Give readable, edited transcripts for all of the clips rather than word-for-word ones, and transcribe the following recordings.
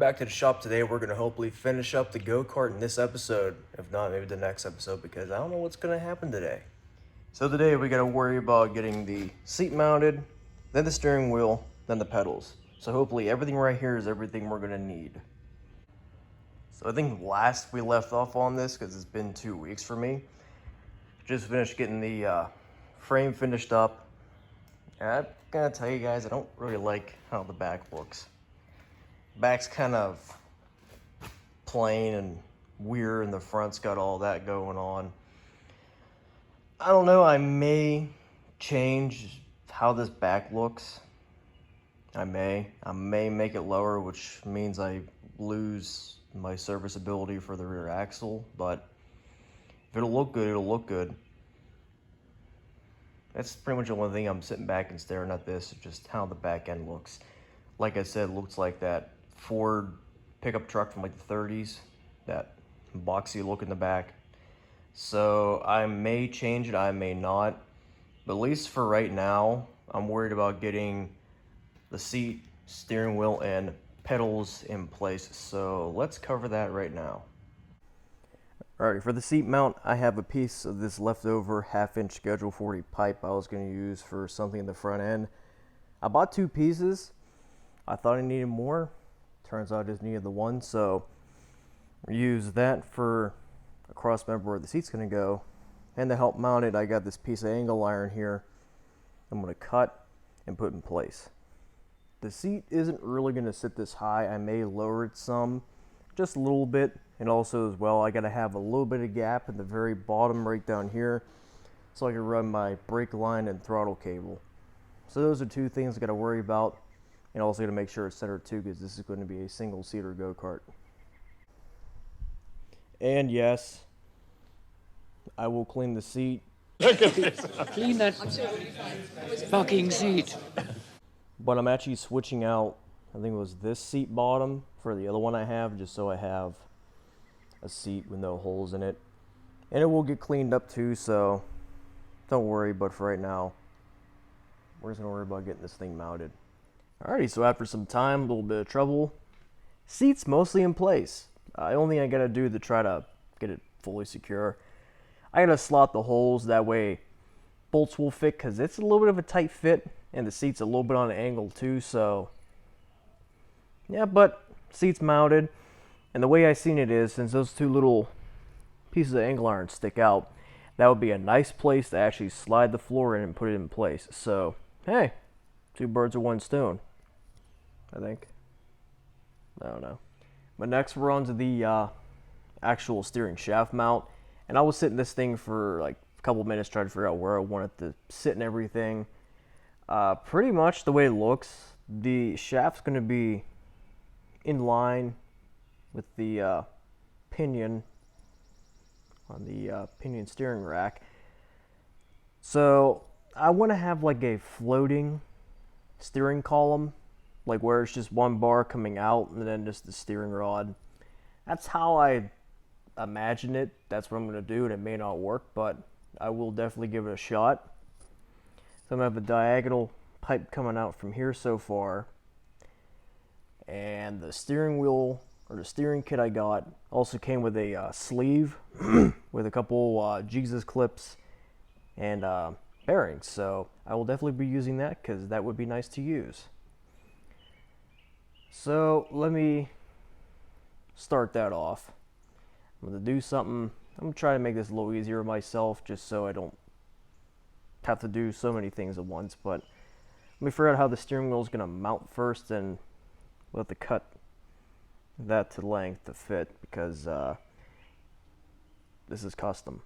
back to the shop today. We're going to hopefully finish up the go-kart in this episode. If not, maybe the next episode, because I don't know what's going to happen today. So today we got to worry about getting the seat mounted, then the steering wheel, then the pedals. So hopefully everything right here is everything we're going to need. So I think last we left off on this, because it's been 2 weeks for me, just finished getting the frame finished up. And I'm going to tell you guys, I don't really like how the back looks. Back's kind of plain and weird, and the front's got all that going on. I don't know, I may change how this back looks. I may make it lower, which means I lose my serviceability for the rear axle, but if it'll look good, it'll look good. That's pretty much the only thing. I'm sitting back and staring at this, just how the back end looks. Like I said, it looks like that Ford pickup truck from like the 30s, that boxy look in the back. So I may change it, I may not, but at least for right now, I'm worried about getting the seat, steering wheel, and pedals in place. So let's cover that right now. Alright, for the seat mount, I have a piece of this leftover 1/2-inch Schedule 40 pipe I was going to use for something in the front end. I bought 2 pieces. I thought I needed more. Turns out I just needed the one, so use that for a cross member where the seat's going to go. And to help mount it, I got this piece of angle iron here I'm going to cut and put in place. The seat isn't really going to sit this high. I may lower it some, just a little bit. And also as well, I got to have a little bit of gap in the very bottom right down here so I can run my brake line and throttle cable. So those are 2 things I got to worry about. And also got to make sure it's centered too, because this is going to be a single-seater go-kart. And yes, I will clean the seat. Look at this. Clean that fucking seat. But I'm actually switching out, I think it was this seat bottom for the other one I have, just so I have a seat with no holes in it. And it will get cleaned up too, so don't worry. But for right now, we're just going to worry about getting this thing mounted. Alrighty, so after some time, a little bit of trouble, seat's mostly in place. The only thing I got to do to try to get it fully secure, I got to slot the holes, that way bolts will fit, because it's a little bit of a tight fit, and the seat's a little bit on an angle too, so yeah, but seat's mounted. And the way I seen it is, since those 2 little pieces of angle iron stick out, that would be a nice place to actually slide the floor in and put it in place. So, hey, 2 birds with 1 stone, I think. I don't know. But next we're on to the actual steering shaft mount. And I was sitting this thing for like a couple minutes trying to figure out where I wanted to sit and everything. Pretty much the way it looks, the shaft's going to be in line with the pinion on the pinion steering rack. So I want to have like a floating steering column, like where it's just 1 bar coming out and then just the steering rod. That's how I imagine it. That's what I'm going to do, and it may not work, but I will definitely give it a shot. So I'm going to have a diagonal pipe coming out from here so far. And the steering wheel, or the steering kit I got, also came with a sleeve with a couple Jesus clips and bearings. So I will definitely be using that, because that would be nice to use. So let me start that off. I'm going to do something. I'm going to try to make this a little easier myself, just so I don't have to do so many things at once. But let me figure out how the steering wheel is going to mount first, and we'll have to cut that to length to fit, because this is custom.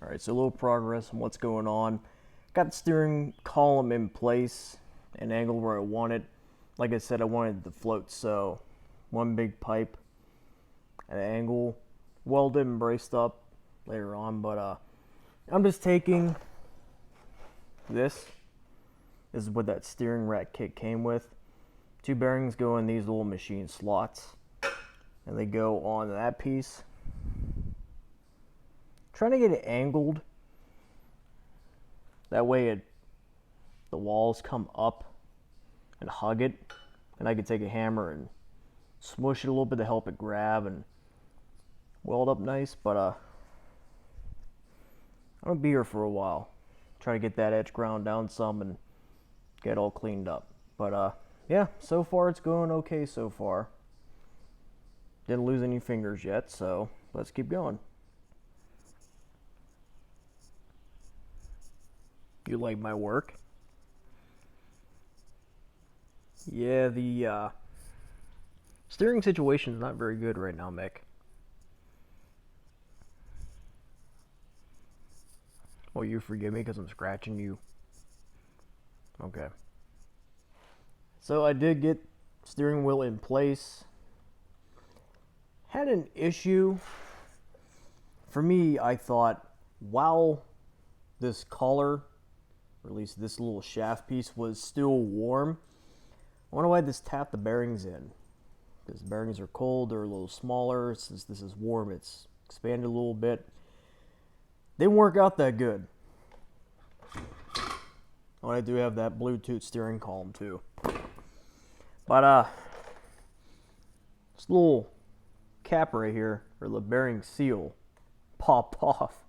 Alright, so a little progress on what's going on. Got the steering column in place and angled where I want it. Like I said, I wanted to float, so 1 big pipe at an angle, welded and braced up later on. But I'm just taking this. This is what that steering rack kit came with. 2 bearings go in these little machine slots, and they go on that piece. Trying to get it angled, that way the walls come up and hug it. and I could take a hammer and smush it a little bit to help it grab and weld up nice, but I'm gonna be here for a while. Try to get that edge ground down some and get it all cleaned up. But yeah, so far it's going okay so far. Didn't lose any fingers yet, so let's keep going. You like my work? Yeah, the steering situation is not very good right now, Mick. Well, you forgive me because I'm scratching you. Okay. So I did get steering wheel in place. Had an issue. For me, I thought, while this collar, or at least this little shaft piece, was still warm, I wonder why this tapped the bearings in. Because the bearings are cold, they're a little smaller. Since this is warm, it's expanded a little bit. Didn't work out that good. Oh, I do have that Bluetooth steering column too. But this little cap right here, or the bearing seal, popped off.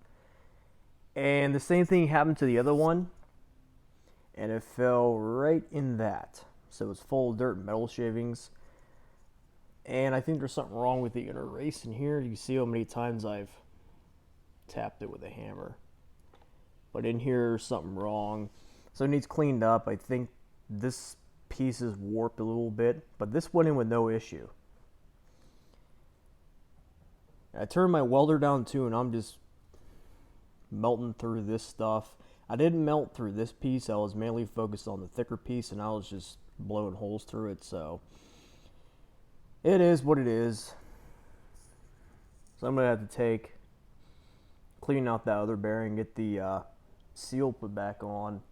And the same thing happened to the other one, and it fell right in that. So it's full of dirt and metal shavings. And I think there's something wrong with the inner race in here. You can see how many times I've tapped it with a hammer. But in here, there's something wrong. So it needs cleaned up. I think this piece is warped a little bit, but this went in with no issue. I turned my welder down too, and I'm just melting through this stuff. I didn't melt through this piece. I was mainly focused on the thicker piece, and I was just blowing holes through it. So it is what it is. So I'm gonna have to clean out that other bearing, get the seal put back on,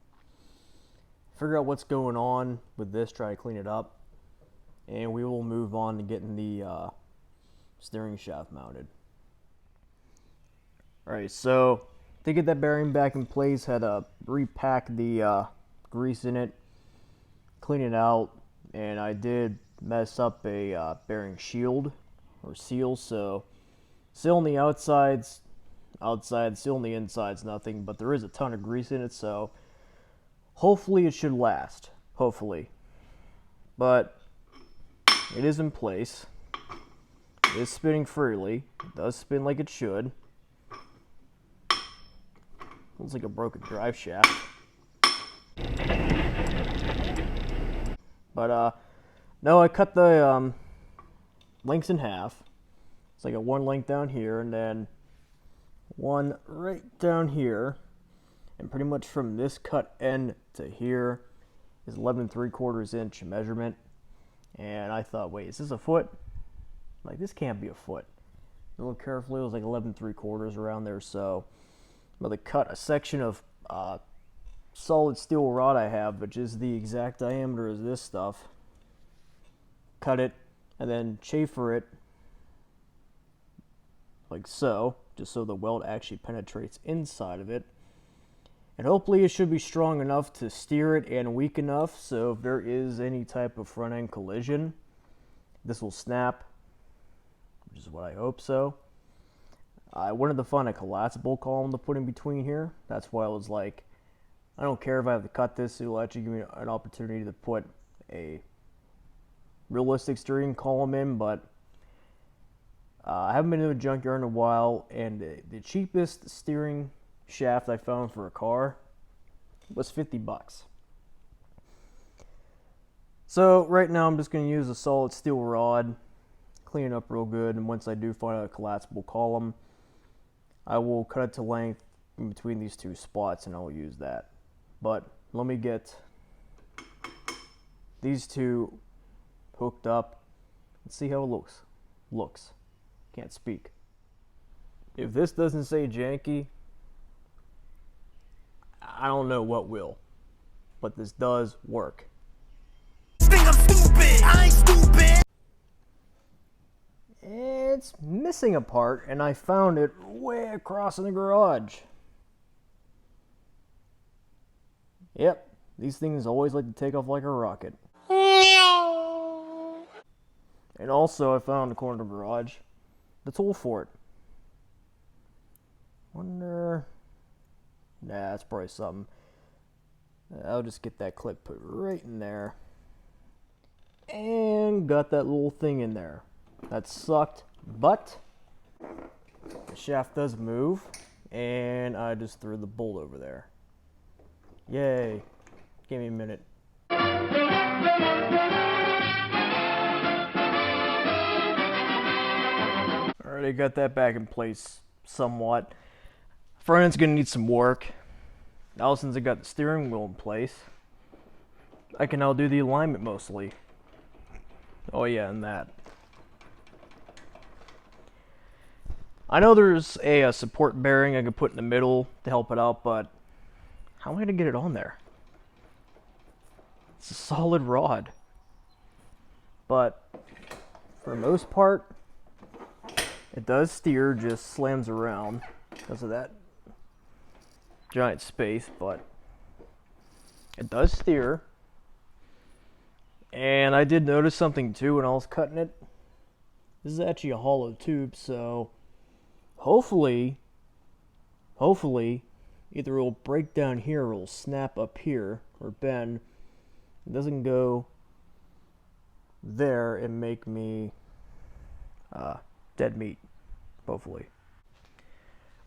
figure out what's going on with this, try to clean it up, and we will move on to getting the steering shaft mounted. Alright, so to get that bearing back in place, had to repack the grease in it, clean it out, and I did mess up a bearing shield or seal. So seal on the outsides, seal on the insides, nothing, but there is a ton of grease in it, so hopefully it should last. Hopefully. But it is in place. It is spinning freely. It does spin like it should. Looks like a broken drive shaft. But no, I cut the lengths in half. So I got one length down here and then one right down here. And pretty much from this cut end to here is 11 3/4 inch measurement. And I thought, wait, is this a foot? Like, this can't be a foot. A little carefully, it was like 11 3/4 around there. So I'm going to cut a section of solid steel rod I have, which is the exact diameter as this stuff. Cut it and then chamfer it like so, just so the weld actually penetrates inside of it. And hopefully it should be strong enough to steer it and weak enough so if there is any type of front end collision, this will snap, which is what I hope so. I wanted to find a collapsible column to put in between here. That's why I was like, I don't care if I have to cut this. It will actually give me an opportunity to put a realistic steering column in, but I haven't been to a junkyard in a while, and the cheapest steering shaft I found for a car was $50. So right now I'm just going to use a solid steel rod, clean it up real good, and once I do find a collapsible column, I will cut it to length in between these two spots and I'll use that. But let me get these two hooked up and see how it looks. Can't speak. If this doesn't say janky, I don't know what will. But this does work. Think I'm stupid? I ain't stupid. It's missing a part, and I found it way across in the garage. Yep, these things always like to take off like a rocket. And also, I found in the corner of the garage the tool for it. Wonder... Nah, that's probably something. I'll just get that clip put right in there. And got that little thing in there. That sucked, but the shaft does move, and I just threw the bolt over there. Yay. Give me a minute. Alright, I got that back in place somewhat. Front end's gonna need some work. Now since I got the steering wheel in place, I can now do the alignment mostly. Oh yeah, and that. I know there's a support bearing I could put in the middle to help it out, but how am I gonna get it on there? It's a solid rod. But for the most part, it does steer, just slams around because of that giant space, but it does steer. And I did notice something too when I was cutting it. This is actually a hollow tube, so hopefully either it'll break down here or it'll snap up here or bend. It doesn't go there and make me dead meat, hopefully.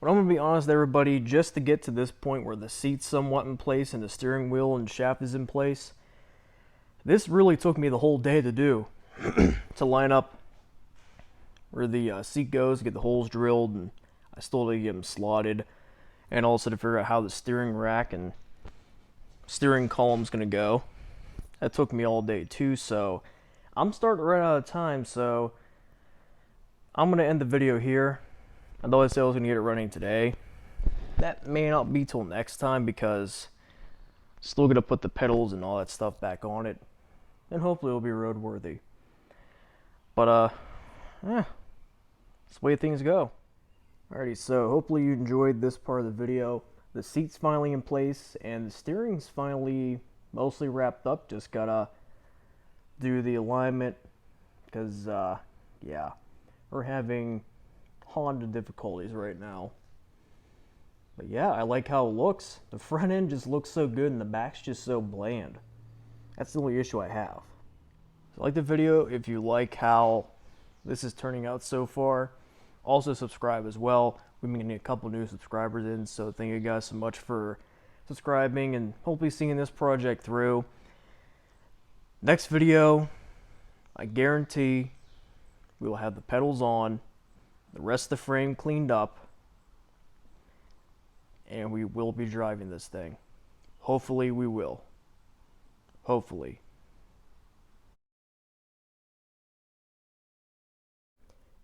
But I'm going to be honest with everybody, just to get to this point where the seat's somewhat in place and the steering wheel and shaft is in place, this really took me the whole day to do. To line up where the seat goes, get the holes drilled, and I still had to get them slotted, and also to figure out how the steering rack and steering column's going to go. That took me all day too, so I'm starting to run out of time, so I'm going to end the video here. Although I said I was going to get it running today, that may not be till next time because I'm still going to put the pedals and all that stuff back on it. And hopefully it'll be roadworthy. But, yeah, that's the way things go. Alrighty, so hopefully you enjoyed this part of the video. The seat's finally in place and the steering's finally mostly wrapped up. Just gotta do the alignment because, yeah, we're having Honda difficulties right now. But yeah, I like how it looks. The front end just looks so good and the back's just so bland. That's the only issue I have. So like the video if you like how this is turning out so far. Also subscribe as well. We've been getting a couple new subscribers in, so thank you guys so much for subscribing and hopefully seeing this project through. Next video, I guarantee we will have the pedals on, the rest of the frame cleaned up, and we will be driving this thing. Hopefully we will. Hopefully.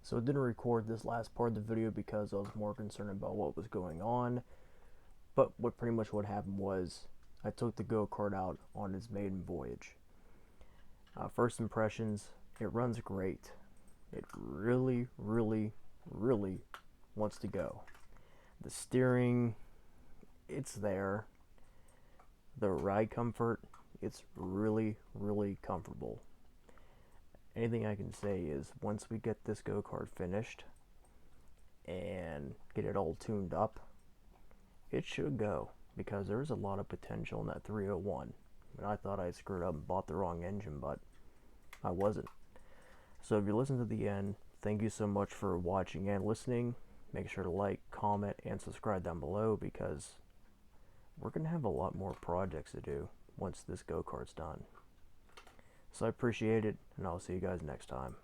So I didn't record this last part of the video because I was more concerned about what was going on. But what pretty much what happened was I took the go-kart out on its maiden voyage. First impressions, it runs great. It really, really, really wants to go. The steering, it's there. The ride comfort, it's really, really comfortable. Anything I can say is once we get this go-kart finished and get it all tuned up, it should go because there's a lot of potential in that 301. And I thought I screwed up and bought the wrong engine, but I wasn't. So if you listen to the end, thank you so much for watching and listening. Make sure to like, comment, and subscribe down below because we're going to have a lot more projects to do once this go-kart's done. So I appreciate it, and I'll see you guys next time.